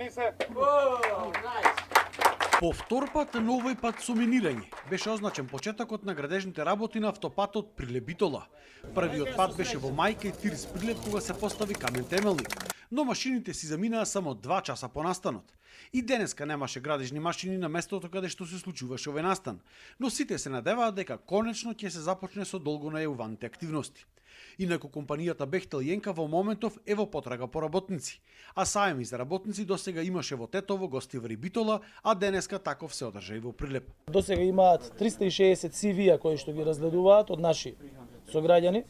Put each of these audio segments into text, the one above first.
Држани се. Повтор пат, но овој пат со минирање, беше означен почетокот на градежните работи на автопатот Прилеп-Битола. Првиот пат беше во Мајка и Тирс Прилеп кога се постави камен темелник, но машините си заминаа само 2 часа по настанот. И денеска немаше градежни машини на местото каде што се случуваше овој настан, но сите се надеваат дека конечно ќе се започне со долго најавуваните активности. Инаку компанијата Бехтел и Енка во моментов е во потрага по работници, а саеми за работници досега имаше во Тетово, Гостивар и Битола, а денеска таков се одржа и во Прилеп. Досега имаат 360 CV-а кои што ги разгледуваат од наши сограѓани,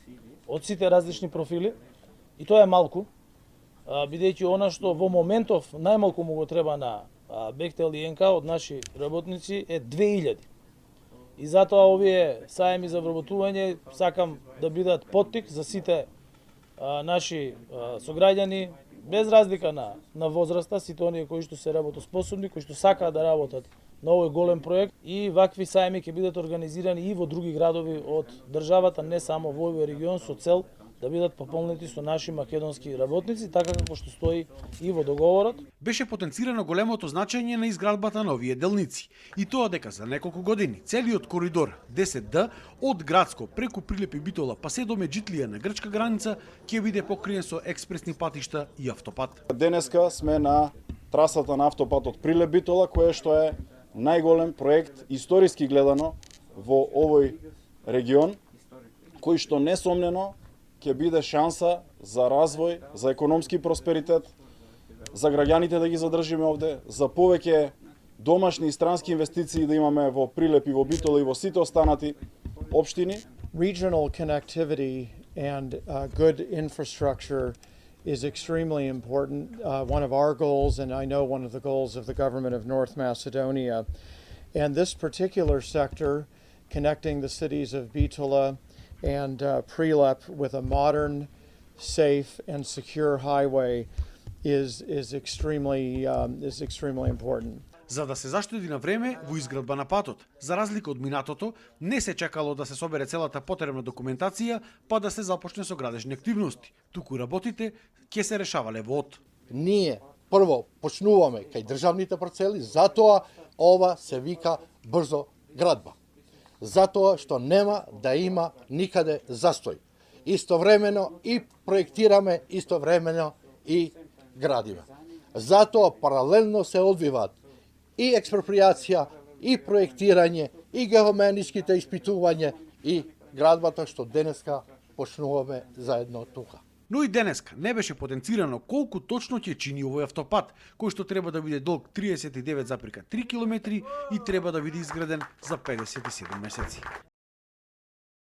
од сите различни профили, и тоа е малку, бидејќи она што во моментов најмалку му го треба на Бехтел и Енка од наши работници е 2000. И затоа овие саеми за вработување сакам да бидат поттик за сите наши сограѓани, без разлика на возраста, сите оние кои што се работоспособни, кои што сакаат да работат на овој голем проект, и вакви саеми ќе бидат организирани и во други градови од државата, не само во овој регион, со цел да бидат пополнети со наши македонски работници, така како што стои и во договорот. Беше потенцирано големото значење на изградбата на овие делници, и тоа дека за неколку години целиот коридор 10Д од Градско преку Прилеп и Битола па се до Меджитлија на грчка граница ќе биде покриен со експресни патишта и автопат. Денеска сме на трасата на автопатот Прилеп-Битола, кое што е најголем проект историски гледано во овој регион, кој што несомнено ќе биде шанса за развој, за економски просперитет, за граѓаните да ги задржиме овде, за повеќе домашни и странски инвестиции да имаме во Прилеп и во Битола и во сите останати општини. Regional connectivity and good infrastructure is extremely important. One of our goals, and I know one of the goals of the government of North Macedonia, and this particular sector, connecting the cities of Bitola and Prilep with a modern, safe, and secure highway is extremely important. За да се заштеди на време во изградба на патот, за разлика од минатото, не се чекало да се собере целата потребна документација па да се започне со градежни активности, туку работите ќе се решавале во од. Ние прво почнуваме кај државните парцели, затоа ова се вика брзо градба. Затоа што нема да има никаде застој. Истовремено и проектираме, истовремено и градиме. Затоа паралелно се одвиваат и експроприација, и проектирање, и геоменичките испитување, и градбата што денеска почнуваме заедно тука. Но и денеска не беше потенцирано колку точно ќе чини овој автопат, кој што треба да биде долг 39,3 км и треба да биде изграден за 57 месеци.